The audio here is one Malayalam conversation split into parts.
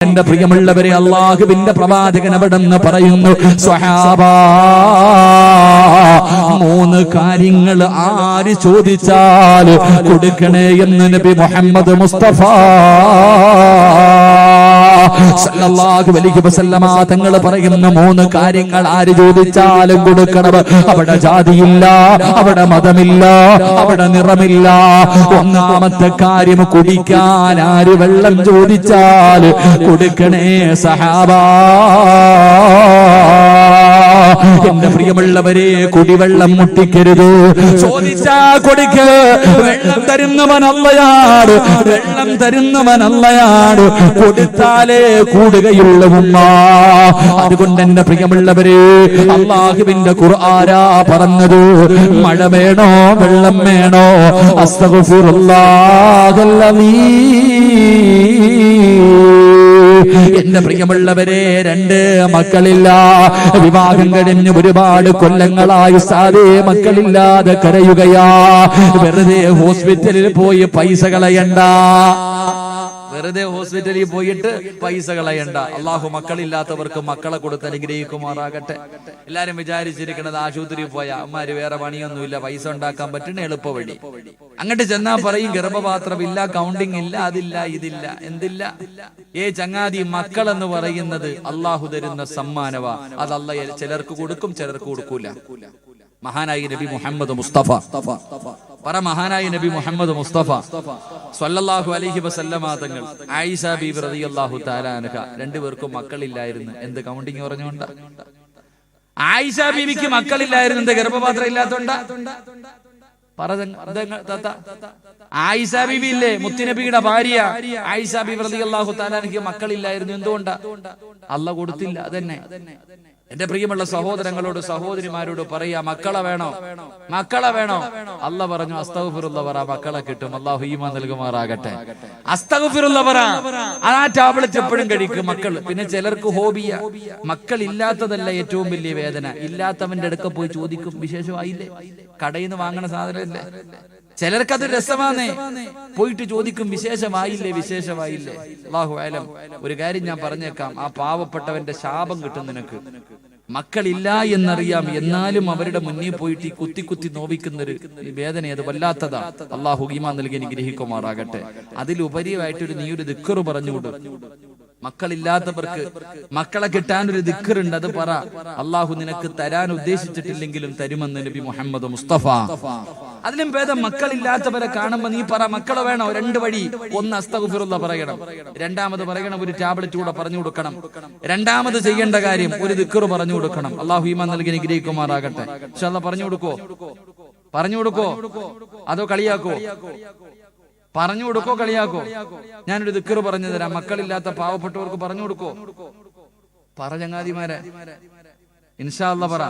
എന്റെ പ്രിയമുള്ളവരെ, അല്ലാഹുവിന്റെ പ്രവാചകൻ അവിടെന്ന് പറയുന്നു, സ്വഹാബാ, 3 കാര്യങ്ങൾ ആര് ചോദിച്ചാൽ കൊടുക്കണേ എന്ന് നബി മുഹമ്മദ് മുസ്തഫ സല്ലല്ലാഹു അലൈഹി വസല്ലമ തങ്ങൾ പറയുന്ന 3 കാര്യങ്ങൾ ആര് ചോദിച്ചാലും കൊടുക്കണം. അവിടെ ജാതിയില്ല, അവിടെ മതമില്ല, അവിടെ നിറമില്ല. ഒന്നാമത്തെ കാര്യം, കുടിക്കാൻ ആര് വെള്ളം ചോദിച്ചാൽ കൊടുക്കണേ സഹാബാ. എന്റെ പ്രിയമുള്ളവരെ, കുടിവെള്ളം മുട്ടിക്കരുത്. ചോദിച്ചാ കൊടുക്ക. വെള്ളം തരുന്നവൻ അല്ലാഹുവാണ്, വെള്ളം തരുന്നവൻ അല്ലാഹുവാണ്. കൊടുത്താലേ കൂടുകയുള്ള ഉമ്മ. അതുകൊണ്ട് എന്റെ പ്രിയമുള്ളവരെ, അല്ലാഹുവിന്റെ ഖുർആനാ പറഞ്ഞത്, മഴ വേണോ വെള്ളം വേണോ, അസ്തഗ്ഫിറുല്ലാഹല്ലദീ. എന്റെ പ്രിയമുള്ളവരെ, 2 മക്കളില്ല, വിവാഹം കഴിഞ്ഞ് ഒരുപാട് കൊല്ലങ്ങളായി സാധേ മക്കളില്ലാതെ കരയുകയാ. വെറുതെ ഹോസ്പിറ്റലിൽ പോയി പൈസ കളയണ്ട, വെറുതെ ഹോസ്പിറ്റലിൽ പോയിട്ട് പൈസ കളയണ്ട. അള്ളാഹു മക്കളില്ലാത്തവർക്ക് മക്കളെ കൊടുത്ത് അനുഗ്രഹിക്കുമാറാകട്ടെ. എല്ലാരും വിചാരിച്ചിരിക്കുന്നത് ആശുപത്രിയിൽ പോയ അമ്മമാര് വേറെ പണിയൊന്നുമില്ല, പൈസ ഉണ്ടാക്കാൻ പറ്റുന്ന എളുപ്പ വഴി. അങ്ങോട്ട് ചെന്നാ പറയും ഗർഭപാത്രമില്ല, കൗണ്ടിങ് ഇല്ല, അതില്ല, ഇതില്ല, എന്തില്ല. ചങ്ങാതി, മക്കൾ എന്ന് പറയുന്നത് അള്ളാഹു തരുന്ന സമ്മാനവാ. അത് അല്ലാഹ് ചിലർക്ക് കൊടുക്കും, ചിലർക്ക് കൊടുക്കൂല. മഹാനായി നബി മുഹമ്മദ് മുസ്തഫ പറ, മഹാനായി നബി മുഹമ്മദ് മുസ്തഫ സ്വല്ലല്ലാഹു അലൈഹി വസല്ലമ തങ്ങൾ ആയിഷ ബീബി റളിയല്ലാഹു തആല അൻഹ 2 പേർക്കും മക്കളില്ലായിരുന്നു. എന്ത് കൗണ്ടിങ് പറഞ്ഞുകൊണ്ടാ? ആയിഷ ബീവിക്ക് മക്കളില്ലായിരുന്നു, എന്ത് ഗർഭപാത്രം ഇല്ലാത്തോണ്ടാ? ആയിഷ ബീബി ഇല്ലേ, മുത്തുനബിയുടെ ഭാര്യ ആയിഷ ബീബി റളിയല്ലാഹു തആല അൻഹയ്ക്ക് മക്കളില്ലായിരുന്നു. എന്തുകൊണ്ടാ? അല്ലാഹ് കൊടുത്തില്ല. അതന്നെ. എന്റെ പ്രിയമുള്ള സഹോദരങ്ങളോട് സഹോദരിമാരോട് പറയാ, മക്കളെ വേണോ, മക്കളെ വേണോ? അല്ലാഹ് പറഞ്ഞു, അസ്തഗ്ഫിറുല്ലാഹ് പറ, മക്കളെ കിട്ടും. അല്ലാഹു ഈമാൻ നൽകുമാറാകട്ടെ. അസ്തഗ്ഫിറുല്ലാഹ് പറ, ആ ടാബ്ലറ്റ് എപ്പോഴും കഴിക്കും മക്കൾ. പിന്നെ ചിലർക്ക് ഹോബിയ, മക്കൾ ഇല്ലാത്തതല്ല ഏറ്റവും വലിയ വേദന, ഇല്ലാത്തവന്റെ അടുക്ക പോയി ചോദിക്കും, വിശേഷമായില്ലേ, കടയിൽ നിന്ന് വാങ്ങണ സാധനമല്ലേ. ചിലർക്കത് രസമാന്നേ, പോയിട്ട് ചോദിക്കും, വിശേഷമായില്ലേ, വിശേഷമായില്ലേ. അല്ലാഹു അലം. ഒരു കാര്യം ഞാൻ പറഞ്ഞേക്കാം, ആ പാവപ്പെട്ടവന്റെ ശാപം കിട്ടും നിനക്ക്. മക്കളില്ല എന്നറിയാം, എന്നാലും അവരുടെ മുന്നിൽ പോയിട്ട് കുത്തി കുത്തി നോവിക്കുന്നൊരു വേദന, അത് വല്ലാത്തതാ. അല്ലാഹു ഈമാൻ നൽകി അനുഗ്രഹിക്കുമാറാകട്ടെ. അതിലുപരിയായിട്ടൊരു നീ ഒരു ദിക്ർ പറഞ്ഞുകൊണ്ട്, മക്കളില്ലാത്തവർക്ക് മക്കളെ കിട്ടാനൊരു ദിക്റുണ്ട്, അത് പറ. അള്ളാഹു നിനക്ക് തരാൻ ഉദ്ദേശിച്ചിട്ടില്ലെങ്കിലും തരുമെന്ന് നബി മുഹമ്മദ് മുസ്തഫ. അതിലും ഭേദം മക്കളില്ലാത്തവരെ കാണുമ്പോ നീ പറ, മക്കളെ വേണോ? 2 വഴി. ഒന്ന്, അസ്തഗ്ഫിറുല്ലാഹ് പറയണം. 2ാമത് പറയണം, ഒരു ടാബ്ലറ്റ് കൂടെ പറഞ്ഞു കൊടുക്കണം. 2ാമത് ചെയ്യേണ്ട കാര്യം, ഒരു ദിക്ർ പറഞ്ഞു കൊടുക്കണം. അള്ളാഹു ഈമാൻ നൽകി അനുഗ്രഹിക്കുമാറാകട്ടെ. ഇൻഷാ അല്ലാഹ് പറഞ്ഞു കൊടുക്കോ? പറഞ്ഞു കൊടുക്കോ അതോ കളിയാക്കോ? പറഞ്ഞു കൊടുക്കോ കളിയാക്കോ? ഞാനൊരു ദിക്ർ പറഞ്ഞു തരാം, മക്കളില്ലാത്ത പാവപ്പെട്ടവർക്ക് പറഞ്ഞു കൊടുക്കോ? പറ ചങ്ങാതിമാരെ, ഇൻഷാ അല്ലാഹ് പറ.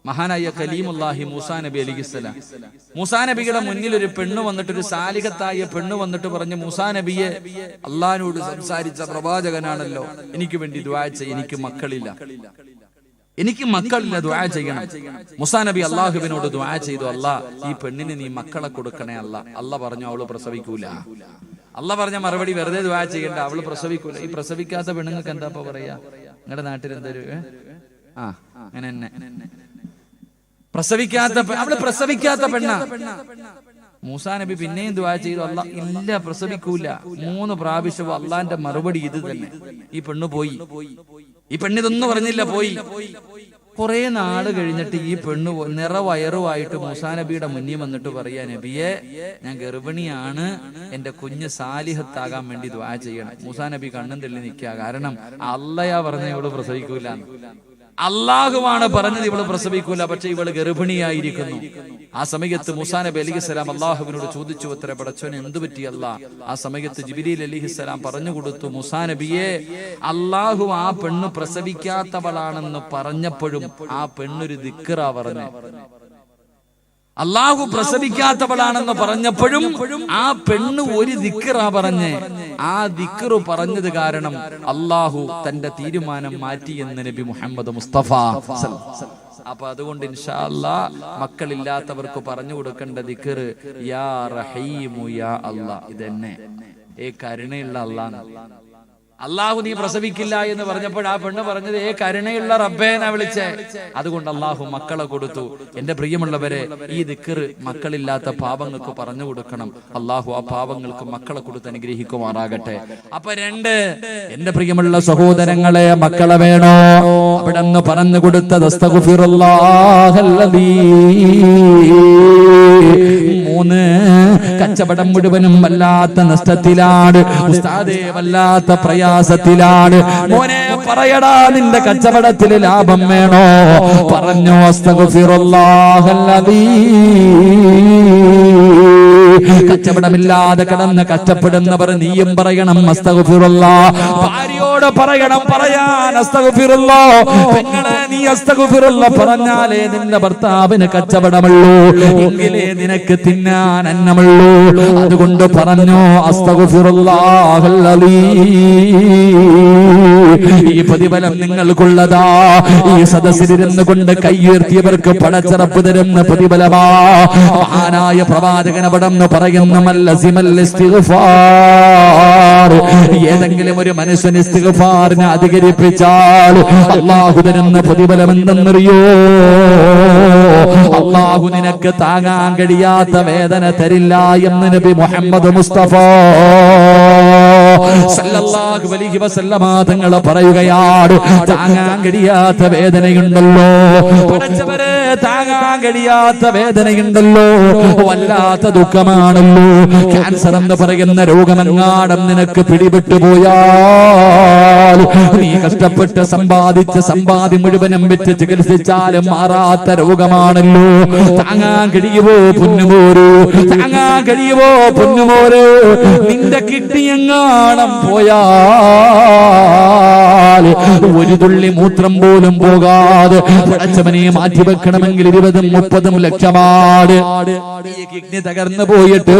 മഹാനായ കലീമുല്ലാഹി മൂസാ നബി അലൈഹിസ്സലാം, മൂസാ നബിയുടെ മുന്നിൽ ഒരു പെണ്ണ് വന്നിട്ട്, ഒരു സാലിഹത്തായ പെണ്ണ് വന്നിട്ട് പറഞ്ഞു, മൂസാ നബിയെ, അള്ളാഹിനോട് സംസാരിച്ച പ്രവാചകനാണല്ലോ, എനിക്ക് വേണ്ടി ദുആ ചെയ്യ്, എനിക്ക് മക്കളില്ല, എനിക്ക് മക്കളില്ല, ദുആ ചെയ്യണം. മൂസാ നബി അള്ളാഹുവിനോട് ദുആ ചെയ്തു, അല്ലാഹ് ഈ പെണ്ണിന് നീ മക്കളെ കൊടുക്കണേ അല്ലാഹ്. അല്ലാഹ് പറഞ്ഞു, അവള് പ്രസവിക്കൂല. അല്ലാഹ് പറഞ്ഞ മറുപടി, വെറുതെ ദുആ ചെയ്യണ്ട, അവള് പ്രസവിക്കൂല. ഈ പ്രസവിക്കാത്ത പെണ്ണുങ്ങൾക്ക് എന്താ പറയാ? നിങ്ങളുടെ നാട്ടിൽ എന്തൊരു അങ്ങനെ തന്നെ പ്രസവിക്കാത്ത, അവള് പ്രസവിക്കാത്ത പെണ്ണ. മൂസാ നബി പിന്നെയും ദുആ ചെയ്തു, അല്ലാഹ് ഇല്ല, പ്രസവിക്കൂല. 3 പ്രാവശ്യം അള്ളാന്റെ മറുപടി ഇത് തന്നെ. ഈ പെണ്ണ് പോയി. ഈ പെണ്ണിതൊന്നും പറഞ്ഞില്ല, പോയി. കുറെ നാള് കഴിഞ്ഞിട്ട് ഈ പെണ്ണ് നിറവയറുമായിട്ട് മൂസാ നബിയുടെ മുന്നിൽ വന്നിട്ട് പറയാ, നബിയെ, ഞാൻ ഗർഭിണിയാണ്, എന്റെ കുഞ്ഞ് സാലിഹത്താകാൻ വേണ്ടി ദുആ ചെയ്യണം. മൂസാ നബി കണ്ണും തെള്ളി നിൽക്കുക. കാരണം അള്ളയാ പറഞ്ഞ ഇവള് പ്രസവിക്കൂല, അള്ളാഹുവാണ് പറഞ്ഞത് ഇവള് പ്രസവിക്കൂല, പക്ഷെ ഇവള് ഗർഭിണിയായിരിക്കുന്നു. ആ സമയത്ത് മൂസാ നബി അലൈഹിസ്സലാം അള്ളാഹുവിനോട് ചോദിച്ചു, ഉത്തര പടച്ചോനെ എന്ത് പറ്റി അല്ലാഹ്? ആ സമയത്ത് ജിബ്രീൽ അലൈഹിസ്സലാം പറഞ്ഞു കൊടുത്തു, മൂസാ നബിയെ, അള്ളാഹു ആ പെണ്ണ് പ്രസവിക്കാത്തവളാണെന്ന് പറഞ്ഞപ്പോഴും ആ പെണ്ണൊരു ദിക്റാ പറഞ്ഞു. അള്ളാഹു പ്രസവിക്കാത്തവളാണെന്ന് പറഞ്ഞപ്പോഴും ആ പെണ്ണ് ഒരു ദിക്റാ പറഞ്ഞ്. ആ ദിക്റ് പറഞ്ഞത് കാരണം അള്ളാഹു തന്റെ തീരുമാനം മാറ്റിയെന്ന് നബി മുഹമ്മദ് മുസ്തഫ. അപ്പൊ അതുകൊണ്ട് ഇൻഷാ അല്ലാഹ് മക്കളില്ലാത്തവർക്ക് പറഞ്ഞു കൊടുക്കേണ്ട ദിക്ർ യാ റഹീമു യാ അല്ലാഹ്. ഇതെന്നെ കരുണയുള്ള അല്ലാഹ്. അള്ളാഹു നീ പ്രസവിക്കില്ല എന്ന് പറഞ്ഞപ്പോൾ ആ പെണ്ണ് പറഞ്ഞത് കരുണയുള്ള റബ്ബേനാ വിളിച്ചേ. അതുകൊണ്ട് അള്ളാഹു മക്കളെ കൊടുത്തു. എന്റെ പ്രിയമുള്ളവരെ, ഈ ദിക്ർ മക്കളില്ലാത്ത പാവങ്ങൾക്ക് പറഞ്ഞു കൊടുക്കണം. അള്ളാഹു ആ പാവങ്ങൾക്ക് മക്കളെ കൊടുത്ത് അനുഗ്രഹിക്കുമാറാകട്ടെ. അപ്പൊ 2, എന്റെ പ്രിയമുള്ള സഹോദരങ്ങളെ, മക്കളെ വേണോ? അവിടെ നിന്ന് പറഞ്ഞു കൊടുത്തത് 3, കച്ചവടം മുഴുവനും വല്ലാത്ത നഷ്ടത്തിലാണ് ഉസ്താദേ, വല്ലാത്ത പ്രയാസത്തിലാണ്. മോനെ പറയടാ, നിന്റെ കച്ചവടത്തിൽ ലാഭം വേണോ? പറഞ്ഞു അസ്തഗ്ഫിറുല്ലാഹല്ലദീ. കച്ചവടമില്ലാതെ കിടന്ന് കഷ്ടപ്പെടുന്നവർ നീയും പറയണം അസ്തഗ്ഫിറുല്ലാഹ്. ഭാര്യയോട് പറയണം പറയാൻ അസ്തഗ്ഫിറുല്ലാഹ്. പെങ്ങളെ, നീ അസ്തഗ്ഫിറുല്ലാഹ് പറഞ്ഞാലേ നിന്റെ ഭർത്താവിന് കച്ചവടമുള്ളൂ, എങ്കിലേ നിനക്ക് തിന്നാൻ അന്നമുള്ളൂ. അതുകൊണ്ട് പറഞ്ഞു അസ്തഗ്ഫിറുല്ലാഹല്ലദീ. ഈ പ്രതിഫലം നിങ്ങൾക്കുള്ളതാ. ഈ സദസ്സിലിരുന്ന് കൊണ്ട് കൈയുയർത്തിയവർക്ക് പടച്ചറപ്പ് തരുന്ന പ്രതിഫലമാ. മഹാനായ പ്രവാചകൻ അവിടെ പറയുന്ന മല്ലസിമൽ ഇസ്തിഗ്ഫാർ. ഏതെങ്കിലും ഒരു മനുഷ്യൻ ഇസ്തിഗ്ഫാറിനെ അധികരിപ്പിച്ചാൽ അല്ലാഹു തരുന്ന പ്രതിഫലം എന്തെന്നറിയോ? അല്ലാഹു നിനക്ക് താങ്ങാൻ കഴിയാത്ത വേദന തരില്ല എന്ന് നബി മുഹമ്മദ് മുസ്തഫ സല്ലല്ലാഹു അലൈഹി വസല്ലമ തങ്ങൾ പറയുകയാണ്. താങ്ങാൻ കഴിയാത്ത വേദനയുണ്ടല്ലോ പടച്ചവരെ, താങ്ങാൻ കഴിയാത്ത വേദനയുണ്ടല്ലോ, വല്ലാത്ത ദുഃഖമാണല്ലോ. ക്യാൻസർ എന്ന് പറയുന്ന രോഗമെങ്ങാടും നിനക്ക് പിടിപെട്ടു പോയാൽ നീ കഷ്ടപ്പെട്ട് സമ്പാദിച്ച സമ്പാദ്യം മുഴുവനും വിറ്റ് ചികിത്സിച്ചാലും മാറാത്ത രോഗമാണല്ലോ. താങ്ങാൻ കഴിയുമോ പൊന്നുമോര്? താങ്ങാൻ കഴിയുമോ പൊന്നുമോര്? നിന്റെ കിഡ്നിയെങ്ങാണം പോയാൽ ഒരു തുള്ളി മൂത്രം പോലും പോകാതെ പടച്ചവനെ മാറ്റിവെക്കണമെങ്കിൽ 20-30 ലക്ഷമാണ്. ഈ കിഡ്നി തകർന്നു പോയിട്ട്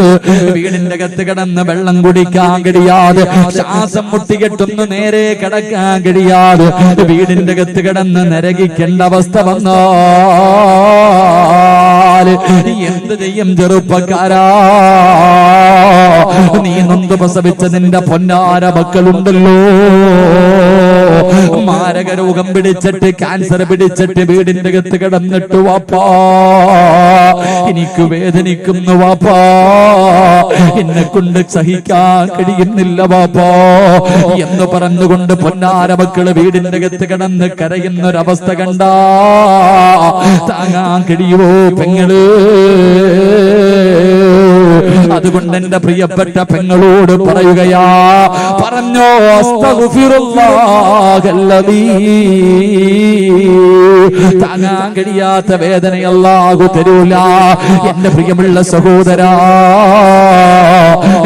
വീടിന്റെ അകത്ത് കിടന്ന് വെള്ളം കുടിക്കാൻ കഴിയാതെ, ശ്വാസം മുട്ടികെട്ടുന്ന നേരെ കിടക്കാൻ കഴിയാതെ വീടിന്റെ അകത്ത് കിടന്ന് നരകിക്കേണ്ട അവസ്ഥ വന്നാൽ എന്ത് ചെയ്യും ചെറുപ്പക്കാരാ? നീ നൊന്ത് പ്രസവിച്ച നിന്റെ പൊന്നാര മക്കളുണ്ടല്ലോ, മാരക രോഗം പിടിച്ചിട്ട് ക്യാൻസർ പിടിച്ചിട്ട് വീടിന്റെ അകത്ത് കിടന്നിട്ട് വാപ്പാ എനിക്ക് വേദനിക്കുന്നു വാപ്പാ, എന്നെ കൊണ്ട് സഹിക്കാൻ കഴിയുന്നില്ല വാപ്പാ എന്ന് പറഞ്ഞുകൊണ്ട് പൊന്നാര മക്കള് വീടിന്റെ അകത്ത് കിടന്ന് കരയുന്നൊരവസ്ഥ കണ്ടാ താങ്ങാൻ കഴിയുമോ പെങ്ങള്? അതുകൊണ്ട് എന്റെ പ്രിയപ്പെട്ട പെങ്ങളോട് പറയുകയാ, പറഞ്ഞോ അസ്തഗ്ഫിറുല്ലാഹല്ലദീ. താങ്ങാൻ കഴിയാത്ത വേദന അല്ലാഹു തരൂല. എന്റെ പ്രിയമുള്ള സഹോദരാ,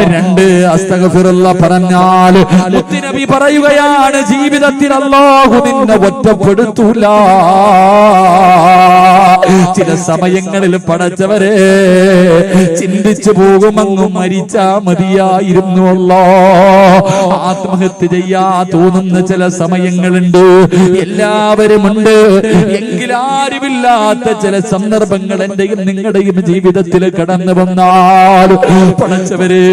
2 അസ്തഗ്ഫിറുല്ലാഹ് പറഞ്ഞാൽ മുത്തുനബി പറയുകയാണ്, ജീവിതത്തിൽ അല്ലാഹു നിന്നെ ഒറ്റപ്പെടുത്തൂല. ചില സമയങ്ങളിൽ പടച്ചവരെ ചിന്തിച്ചു പോകുമങ്ങ് മരിച്ചാ മതിയായിരുന്നു അല്ലാ. ആത്മഹത്യ ചെയ്യാ തോന്നുന്ന ചില സമയങ്ങളുണ്ട്, എല്ലാവരുമുണ്ട്. എങ്കിലാരുമില്ലാത്ത ചില സന്ദർഭങ്ങൾ എന്റെയും നിങ്ങളുടെയും ജീവിതത്തിൽ കടന്നു വന്നാൽ പടച്ചവരെ,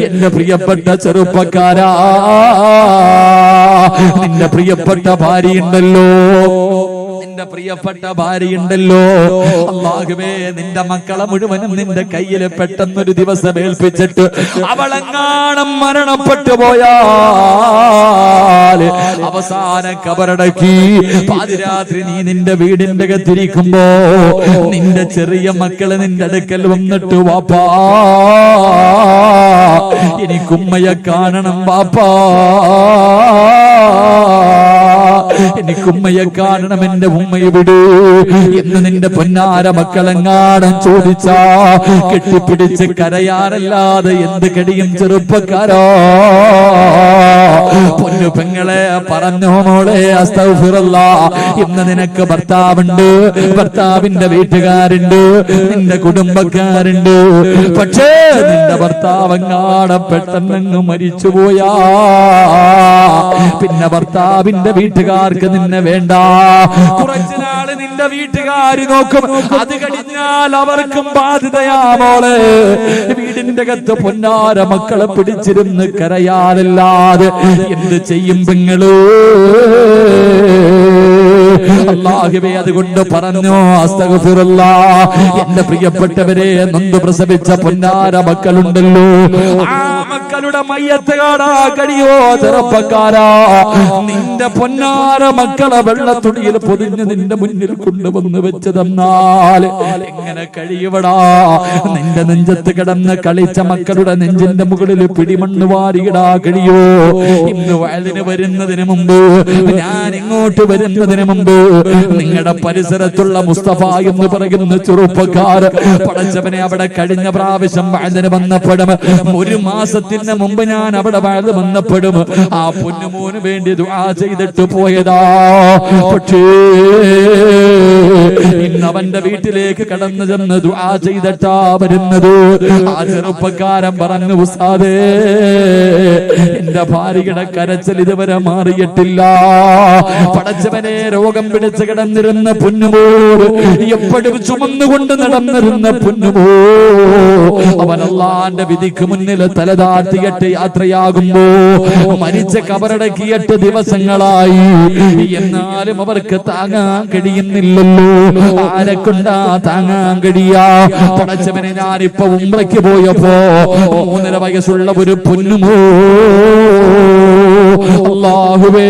എന്റെ പ്രിയപ്പെട്ട ചെറുപ്പക്കാരാ, നിന്റെ പ്രിയപ്പെട്ട ഭാര്യയുണ്ടല്ലോ, നിന്റെ പ്രിയപ്പെട്ട ഭാര്യയുണ്ടല്ലോ, അല്ലാഹുവേ നിന്റെ മക്കളെ മുഴുവനും നിന്റെ കയ്യിൽ പെട്ടെന്നൊരു ദിവസം ഏൽപ്പിച്ചിട്ട് അവളെങ്ങാണം മരണപ്പെട്ടു പോയാൽ അവസാന കബറടക്കി പാതിരാത്രി നീ നിന്റെ വീടിന്റെ അകത്തിരിക്കുമ്പോ നിന്റെ ചെറിയ മക്കള് നിന്റെ അടുക്കൽ വന്നിട്ട് വാപ്പാ എനിക്കുമ്മയെ കാണണം വാപ്പാ, എനിക്കുമ്മയെ കാണണം, എന്റെ ഉമ്മയെ വിടൂ എന്ന് നിന്റെ പൊന്നാര മക്കളെങ്ങാടും ചോദിച്ചാ കെട്ടിപ്പിടിച്ച് കരയാനല്ലാതെ എന്ത് കഴിയും ചെറുപ്പക്കാരാ? പൊന്നു പെങ്ങളെ പറഞ്ഞോ മോളെ അസ്തഗ്ഫിറുല്ലാഹ്. ഇന്ന് നിനക്ക് ഭർത്താവുണ്ട്, ഭർത്താവിന്റെ വീട്ടുകാരുണ്ട്, നിന്റെ കുടുംബക്കാരുണ്ട്. പക്ഷേ നിന്റെ ഭർത്താവങ്ങാടെ പെട്ടെന്നങ്ങ് മരിച്ചുപോയാ പിന്നെ ഭർത്താവിന്റെ വീട്ടുകാർക്ക് നിന്നെ വേണ്ട. കുറച്ചു നാള് നിന്റെ വീട്ടുകാര് നോക്കും, അത് കഴിഞ്ഞാൽ അവർക്കും ബാധ്യതയാ മോളെ. വീടിന്റെ അകത്ത് പൊന്നാര മക്കളെ പിടിച്ചിരുന്ന് കരയാറില്ലാതെ എന്ത് ചെയ്യും പെങ്ങള്? അല്ലാഹുവേ, അതുകൊണ്ട് പറഞ്ഞു അസ്തഗ്ഫിറുല്ലാഹ്. എന്റെ പ്രിയപ്പെട്ടവരെ, നൊന്ത് പ്രസവിച്ച പൊന്നാര മക്കളുണ്ടല്ലോ, ആ മക്കളുടെ മയ്യത്ത് കാണാ കഴിയോ? ചെറുപ്പക്കാരാ, നിന്റെ പൊന്നാര മക്കളെ വെള്ളത്തുണിയിൽ പൊതിഞ്ഞ് നിന്റെ മുന്നിൽ കൊണ്ടുവന്ന് വെച്ച് തന്നാൽ എങ്ങനെ കഴിയുവടാ? നിന്റെ നെഞ്ചത്ത് കിടന്ന് കളിച്ച മക്കളുടെ നെഞ്ചിന്റെ മുകളിൽ പിടിമണ്ണ് വാരിയിടാ കഴിയോ? ഇന്ന് വയലിന് വരുന്നതിന് മുമ്പ്, ഞാൻ ഇങ്ങോട്ട് വരുന്നതിന് മുമ്പ്, നിങ്ങളുടെ പരിസരത്തുള്ള മുസ്തഫ എന്ന് പറയുന്ന ചെറുപ്പക്കാർ പടച്ചവനെ അവിടെ കഴിഞ്ഞ പ്രാവശ്യം വയലിന് വന്നപ്പെടും. ഒരു മാസത്തിന് മുമ്പ് ഞാൻ അവിടെ വയലിന് വന്നപ്പെടും. ആ പൊന്നുമോന് വേണ്ടി ദുആ ചെയ്തിട്ട് പോയതാ. പക്ഷേ ഇന്ന് അവന്റെ വീട്ടിലേക്ക് കടന്നു ചെന്ന് ദുആ ചെയ്തിട്ടാ വരുന്നത്. ആ ചെറുപ്പക്കാരൻ പറഞ്ഞു, ഉസ്താദേ, എന്റെ ഭാര്യയുടെ കരച്ചിൽ ഇതുവരെ മാറിയിട്ടില്ല. പടച്ചവനെ, രോഗം പിടിച്ച് കിടന്നിരുന്ന പൊന്നുമോ, എപ്പോഴും ചുമന്നുകൊണ്ട് നടന്നിരുന്ന പൊന്നുമോ, അവൻ അല്ലാഹുവിന്റെ വിധിക്ക് മുന്നിൽ തലതാഴ്ത്തിയിട്ട് യാത്രയാകുമ്പോ മരിച്ച കബറടക്കി 8 ദിവസങ്ങളായി. എന്നാലും അവർക്ക് താങ്ങാൻ കഴിയുന്നില്ലല്ലോ. ആരെക്കൊണ്ടാ താങ്ങാൻ കഴിയാ? പടച്ചവനെ, ഞാനിപ്പോ ഉംറയ്ക്ക് പോയപ്പോ 3.5 വയസ്സുള്ള ഒരു പൊന്നുമോ, അല്ലാഹുവേ,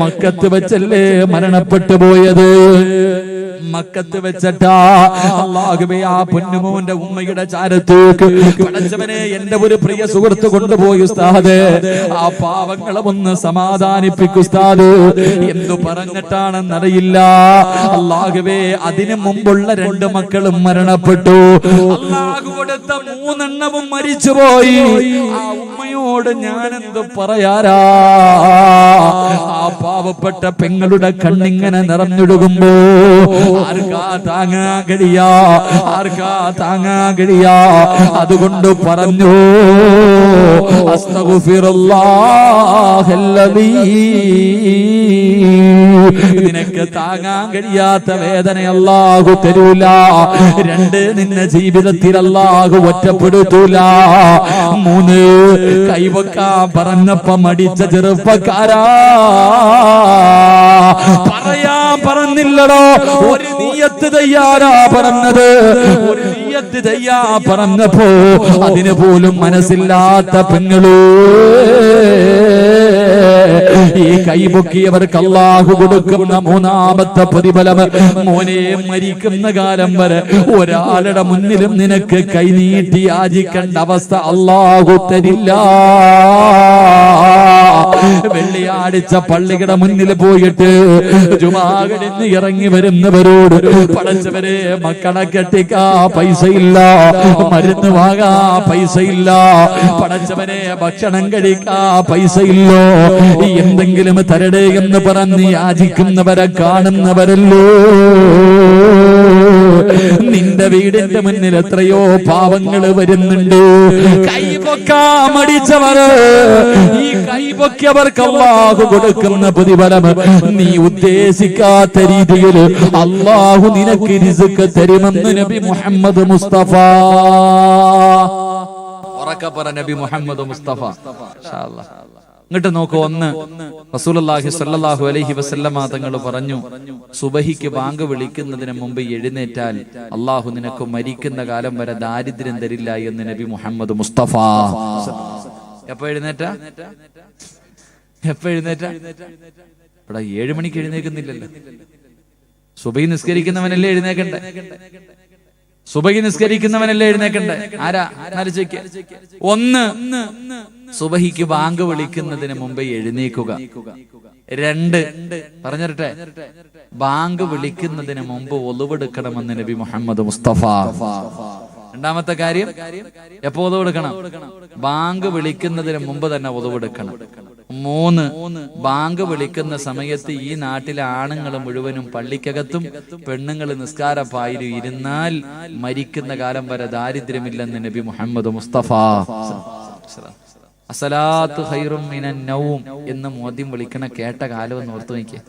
മക്കത്ത് വെച്ചല്ലേ മരണപ്പെട്ടു പോയത്. മക്കത്ത് വെച്ചിട്ടാ അല്ലാഹുവേ ആ പൊന്നുമോന്റെ ഉമ്മയുടെ ചാരത്തേക്ക് പടച്ചവനെ എന്റെ ഒരു പ്രിയ സുഹൃത്ത് കൊണ്ടുപോയി. ഉസ്താദേ, ആ പാവങ്ങളെ ഒന്ന് സമാധാനിപ്പിക്കൂ ഉസ്താദ്. എന്തു പറഞ്ഞിട്ടാണെന്നറിയില്ല. അല്ലാഹുവേ, അതിനു മുമ്പുള്ള 2 മക്കളും മരണപ്പെട്ടു. അല്ലാഹു കൊടുത്ത 3 എണ്ണവും മരിച്ചുപോയി. ആ ഉമ്മയോട് ഞാൻ എന്തു പറയാരാ? ആ പാവപ്പെട്ട പെങ്ങളുടെ കണ്ണിങ്ങനെ നിറഞ്ഞൊടുകുമ്പോ ആർക്കാ താങ്ങാൻ കഴിയാ? ആർക്കാ താങ്ങാൻ കഴിയാ? അതുകൊണ്ട് പറഞ്ഞു, അസ്തഗ്ഫിറുല്ലാഹല്ലദീ, നിനക്ക് താങ്ങാൻ കഴിയാത്ത വേദന അല്ലാഹു തരൂല. 2, നിന്നെ ജീവിതത്തിൽ അല്ലാഹു ഒറ്റപ്പെടുത്തൂല. 3, കൈവക്കാൻ പറഞ്ഞപ്പോ മടിച്ച ചെറുപ്പക്കാരാ, പറയാൻ പറഞ്ഞില്ലടോ. ഒരു നിയ്യത്ത് തയ്യാറാ പറഞ്ഞത്. ഒരു നിയ്യത്ത് തയ്യാ പറഞ്ഞപ്പോ അതിന് പോലും മനസ്സില്ലാത്ത പെങ്ങള്, ഈ കൈപൊക്കിയവർക്ക് അല്ലാഹു കൊടുക്കുന്ന 3ാമത്തെ പ്രതിഫലം, മോനെ, മരിക്കുന്ന കാലം വരെ ഒരാളുടെ മുന്നിലും നിനക്ക് കൈനീട്ടി യാചിക്കേണ്ട അവസ്ഥ അല്ലാഹു തരില്ല. വെള്ളിയാഴ്ച പള്ളിയുടെ മുന്നിൽ പോയിട്ട് ജുമാ കഴിഞ്ഞ് ഇറങ്ങി വരുന്നവരോട്, പടച്ചവരെ, മക്കളെ കെട്ടിക്കാ പൈസയില്ല, മരുന്ന് വാങ്ങാ പൈസയില്ല, പടച്ചവനെ ഭക്ഷണം കഴിക്കാ പൈസയില്ലോ, എന്തെങ്കിലും തരടേ എന്ന് പറഞ്ഞ് യാചിക്കുന്നവരെ കാണുന്നവരല്ലോ. നിന്റെ വീടിന്റെ മുന്നിൽ എത്രയോ പാവങ്ങൾ വരുന്നുണ്ട്. കൈപൊക്കാ മടിച്ചവര്, ഈ കൈപൊക്കിയവർക്ക് അല്ലാഹു കൊടുക്കുന്ന പ്രതിഫലം നീ ഉദ്ദേശിക്കാത്ത രീതിയിൽ അല്ലാഹു നിനക്ക് റിസ്ക് തരുമെന്ന് നബി മുഹമ്മദ് മുസ്തഫ. ഉറക്കപ്പറ നബി മുഹമ്മദ് മുസ്തഫ. ഇങ്ങോട്ട് നോക്കൂ. 1, റസൂലുള്ളാഹി സ്വല്ലല്ലാഹു അലൈഹി വസല്ലമ തങ്ങൾ പറഞ്ഞു, സുബഹിക്ക് ബാങ്ക് വിളിക്കുന്നതിന് മുമ്പ് എഴുന്നേറ്റാൽ അല്ലാഹു നിനക്ക് മരിക്കുന്ന കാലം വരെ ദാരിദ്ര്യം തരില്ല എന്ന് നബി മുഹമ്മദ് മുസ്തഫ. എപ്പോ എഴുന്നേറ്റ? ഇവിടെ 7 മണിക്ക് എഴുന്നേക്കുന്നില്ലല്ലോ. സുബഹി നിസ്കരിക്കുന്നവനല്ലേ എഴുന്നേക്കണ്ടേ? സുബഹി നിസ്കരിക്കുന്നവനല്ലേ എഴുന്നേക്കണ്ടേ? ആരാ? 1, സുബഹിക്ക് ബാങ്ക് വിളിക്കുന്നതിന് മുമ്പ് എഴുന്നേക്കുക. 2, പറഞ്ഞിരട്ടെ, ബാങ്ക് വിളിക്കുന്നതിന് മുമ്പ് ഒളുവെടുക്കണമെന്ന് നബി മുഹമ്മദ് മുസ്തഫ. രണ്ടാമത്തെ കാര്യം, എപ്പോ ഒതു കൊടുക്കണം? ബാങ്ക് വിളിക്കുന്നതിന് മുമ്പ് തന്നെ ഒതുവെടുക്കണം. 3, ബാങ്ക് വിളിക്കുന്ന സമയത്ത് ഈ നാട്ടിലെ ആണുങ്ങൾ മുഴുവനും പള്ളിക്കകത്തും പെണ്ണുങ്ങൾ നിസ്കാരപ്പായിലും ഇരുന്നാൽ മരിക്കുന്ന കാലം വരെ ദാരിദ്ര്യമില്ലെന്ന് നബി മുഹമ്മദ് മുസ്തഫ. അസലാത്തു ഖൈറും മിനൻ നൗം എന്ന് മോദ്യം വിളിക്കണ കേട്ട കാലം എന്ന് ഓർത്തു നോക്കിയ.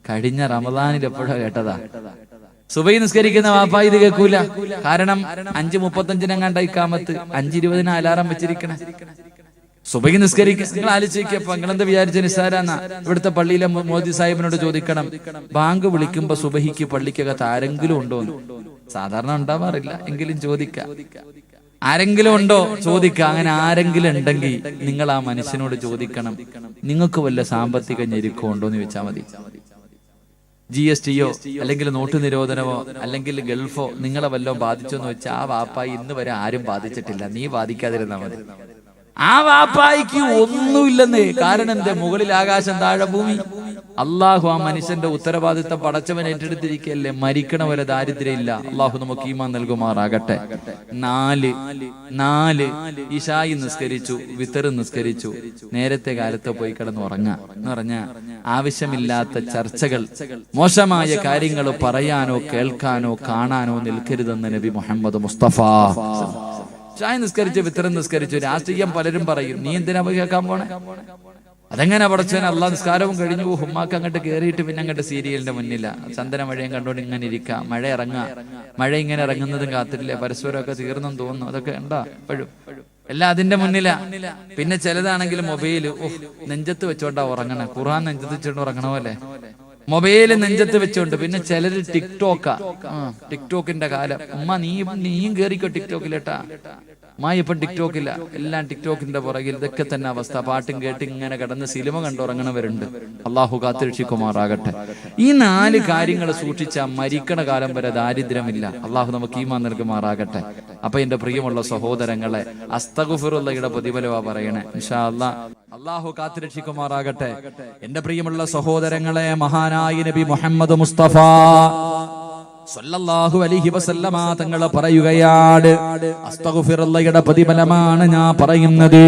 കഴിഞ്ഞ റമദാനിൽ എപ്പോഴാ കേട്ടതാ? സുബഹി നിസ്കരിക്കുന്ന വാപ്പ ഇത് കേൾക്കൂല. കാരണം 5:35 ഇഖാമത്ത്, 5:20 അലാറം വെച്ചിരിക്കണേ. സുബഹി നിസ്കരിക്കുക. നിങ്ങൾ ആലോചിക്കപ്പോ നിങ്ങളെന്താ വിചാരിച്ച നിസ്സാരാന്നാ? ഇവിടുത്തെ പള്ളിയിലെ മോദി സാഹിബിനോട് ചോദിക്കണം, ബാങ്ക് വിളിക്കുമ്പോ സുബഹിക്ക് പള്ളിക്കകത്ത് ആരെങ്കിലും ഉണ്ടോന്ന്. സാധാരണ ഉണ്ടാവാറില്ല, എങ്കിലും ചോദിക്കാം. ആരെങ്കിലും ഉണ്ടോ ചോദിക്കുക. അങ്ങനെ ആരെങ്കിലും ഉണ്ടെങ്കിൽ നിങ്ങൾ ആ മനുഷ്യനോട് ചോദിക്കണം, നിങ്ങൾക്ക് വല്ല സാമ്പത്തിക ഞെരുക്കോ ഉണ്ടോന്ന് ചോദിച്ചാൽ മതി. GSTയോ അല്ലെങ്കിൽ നോട്ട് നിരോധനമോ അല്ലെങ്കിൽ ഗൾഫോ നിങ്ങളെ വല്ലോ ബാധിച്ചോന്ന് വെച്ചാൽ ആ വാപ്പായി ഇന്ന് വരെ ആരും ബാധിച്ചിട്ടില്ല, നീ ബാധിക്കാതിരുന്നാ മതി. ആ വാപ്പായിക്ക് ഒന്നുമില്ലെന്നേ. കാരണം എന്താ? മുകളിൽ ആകാശം, താഴെ ഭൂമി. അള്ളാഹു ആ മനുഷ്യന്റെ ഉത്തരവാദിത്തം പടച്ചവൻ ഏറ്റെടുത്തിരിക്കല്ലേ. മരിക്കണ വരെ ദാരിദ്ര്യം ഇല്ല. അള്ളാഹു നമുക്ക് ഈമാൻ നൽകുമാറാകട്ടെ. 4 ഇശായി നിസ്കരിച്ചു, വിത്തർ നിസ്കരിച്ചു, നേരത്തെ കാലത്ത് പോയി കിടന്ന് ഉറങ്ങാ എന്ന് പറഞ്ഞ ആവശ്യമില്ലാത്ത ചർച്ചകൾ, മോശമായ കാര്യങ്ങൾ പറയാനോ കേൾക്കാനോ കാണാനോ നിൽക്കരുതെന്ന് നബി മുഹമ്മദ് മുസ്തഫ. ചായ നിസ്കരിച്ചു, വിത്തരം നിസ്കരിച്ചു. രാഷ്ട്രീയം പലരും പറയും, നീ എന്തിനാ പോയി കേൾക്കാൻ പോണേ? അതെങ്ങനെ പടച്ചവൻ? അള്ളാഹ് നിസ്കാരവും കഴിഞ്ഞു ഉമ്മാക്ക് അങ്ങോട്ട് കയറിയിട്ട് പിന്നെ അങ്ങോട്ട് സീരിയലിന്റെ മുന്നില്ല ചന്ദന മഴയും കണ്ടോണ്ട് ഇങ്ങനെ ഇരിക്കുക. മഴ ഇറങ്ങുക, മഴ ഇങ്ങനെ ഇറങ്ങുന്നതും കാത്തിട്ടില്ല. പരസ്പരമൊക്കെ തീർന്നെന്ന് തോന്നുന്നു. അതൊക്കെ ഉണ്ടാ എപ്പോഴും എല്ലാം അതിന്റെ മുന്നിലാ. പിന്നെ ചിലതാണെങ്കിൽ മൊബൈല് നെഞ്ചത്ത് വെച്ചോണ്ടാ ഉറങ്ങണേ. ഖുർആൻ നെഞ്ചത്ത് വെച്ചോണ്ട് ഉറങ്ങണ പോലെ മൊബൈല് നെഞ്ചത്ത് വെച്ചോണ്ട്. പിന്നെ ചിലര് ടിക്ടോക്കിന്റെ കാലം. ഉമ്മ നീയും കേറിക്കോ ടിക്ടോക്കിലേട്ടാ. ഇപ്പം ടിക്ടോക്കില്ല, എല്ലാം ടിക്ടോക്കിന്റെ പുറകിൽ. ഇതൊക്കെ തന്നെ അവസ്ഥ. പാട്ടും കേട്ട് ഇങ്ങനെ കിടന്ന് സിനിമ കണ്ടുറങ്ങണവരുണ്ട്. അള്ളാഹു കാത്തിരക്ഷിക്കുമാറാകട്ടെ. ഈ 4 കാര്യങ്ങൾ സൂക്ഷിച്ചാൽ മരിക്കണ കാലം വരെ ദാരിദ്ര്യമില്ല. അള്ളാഹു നമുക്ക് ഈമാൻ നൽകുമാറാകട്ടെ. അപ്പൊ എന്റെ പ്രിയമുള്ള സഹോദരങ്ങളെ, അസ്തഗ്ഫിറുള്ളയുടെ പ്രതിഫലമാ പറയണേ ഇൻഷാ അല്ലാഹ്. അള്ളാഹു കാത്തിരക്ഷിക്കുമാറാകട്ടെ. എന്റെ പ്രിയമുള്ള സഹോദരങ്ങളെ, മഹാനായ നബി മുഹമ്മദ് മുസ്തഫ സല്ലല്ലാഹു അലൈഹി വസല്ലമ തങ്ങൾ പറയുകയാണ്, അസ്തഗ്ഫിറുള്ളയുടെ പ്രതിഫലമാണ് ഞാൻ പറയുന്നത്.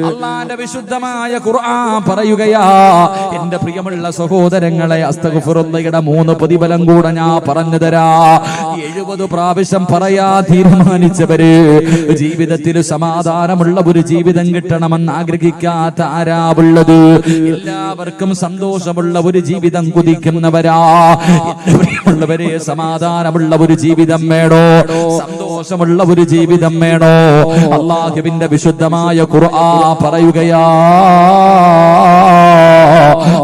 അല്ലാഹുവിന്റെ വിശുദ്ധമായ ഖുർആൻ പറയുകയാ. എന്റെ പ്രിയമുള്ള സഹോദരങ്ങളെ, അസ്തഗ്ഫിറുള്ളയുടെ 3 പ്രതിഫലം കൂടെ ഞാൻ പറഞ്ഞു തരാ. 70 പ്രാവശ്യം പറയാ തീരുമാനിച്ചവര്, ജീവിതത്തിൽ സമാധാനമുള്ള ഒരു ജീവിതം കിട്ടണമെന്ന് ആഗ്രഹിക്കാത്ത ആരാവുള്ളത്? എല്ലാവർക്കും സന്തോഷമുള്ള ഒരു ജീവിതം കുതിക്കുന്നവരാ. എന്റെ പ്രിയമുള്ളവരെ, സമാധാനമുള്ള ഒരു ജീവിതം വേണോ? സന്തോഷമുള്ള ഒരു ജീവിതം വേണോ? അല്ലാഹുവിന്റെ വിശുദ്ധമായ ഖുർആൻ പറയുകയാ,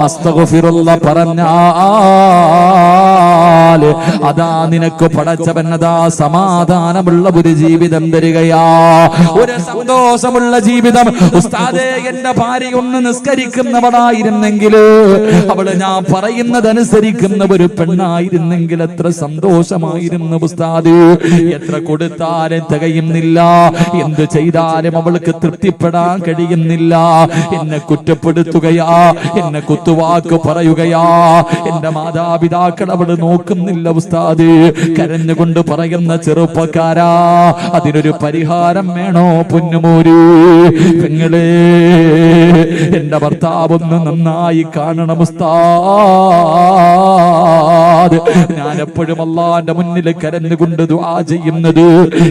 അസ്തഗ്ഫിറുള്ള പറഞ്ഞാൽ അതാ നിനക്ക് പടച്ചവൻ അതാ സമാധാനമുള്ള ഒരു ജീവിതം തരികയാ, ഒരു സന്തോഷമുള്ള ജീവിതം. ഉസ്താദേ, എന്റെ ഭാര്യ ഒന്ന് നിസ്കരിക്കുന്നവളായിരുന്നെങ്കിൽ, അവള് ഞാൻ പറയുന്നതനുസരിക്കുന്ന ഒരു പെണ്ണായിരുന്നെങ്കിൽ എത്ര സന്തോഷമായിരുന്നു ഉസ്താദ്. എത്ര കൊടുത്താലും തികയുന്നില്ല, എന്ത് ചെയ്താലും അവൾക്ക് തൃപ്തിപ്പെടാൻ കഴിയുന്നില്ല. എന്നെ കുറ്റപ്പെടുത്തുകയാ, എന്നെ കുത്തുവാക്ക് പറയുകയാ. എന്റെ മാതാപിതാക്കൾ അവള് നോക്കുന്നില്ല ഉസ്താദ്. കരഞ്ഞുകൊണ്ട് പറയുന്ന ചെറുപ്പക്കാരാ, അതിനൊരു പരിഹാരം വേണോ പൊന്നുമോര്? പെങ്ങളെ, എന്റെ ഭർത്താവൊന്ന് നന്നായി കാണണം ഉസ്താദ്. ഞാൻ എപ്പോഴും അല്ലാഹുവിന്റെ മുന്നിൽ കരഞ്ഞുകൊണ്ട് ദുആ ചെയ്യുന്നത്,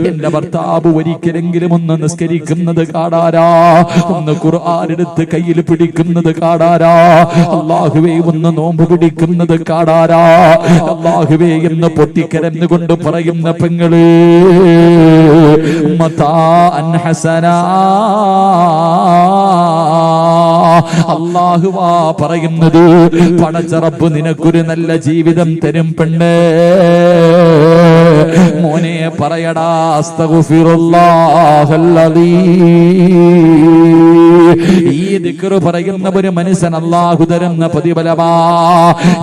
എന്റെ ഭർത്താവ് ഒരിക്കലെങ്കിലും ഒന്ന് നിസ്കരിക്കുന്നത് കാണാരാ, ഒന്ന് ഖുർആൻ എടുത്ത് കയ്യിൽ പിടിക്കുന്നത് കാണാരാ, അല്ലാഹുവേ ഒന്ന് നോമ്പ് പിടിക്കുന്നത് കാണാരാ, അല്ലാഹുവേ എന്ന് പൊട്ടിക്കരഞ്ഞുകൊണ്ട് പറയുന്ന പെങ്ങള്, മതാഅൻ ഹസനാ, അല്ലാഹുവാ പറയുന്നത്, പടച്ച റബ്ബ് നിനക്കൊരു നല്ല ജീവിതം തരും പെണ്ണേ. മോനെ പറയടാ, അസ്തഗ്ഫിറുല്ലാഹല്ലദീ, ഈ ദിക്റ് പറയുന്ന ഒരു മനുഷ്യൻ അല്ലാഹു തരുന്ന പ്രതിഫലമാ.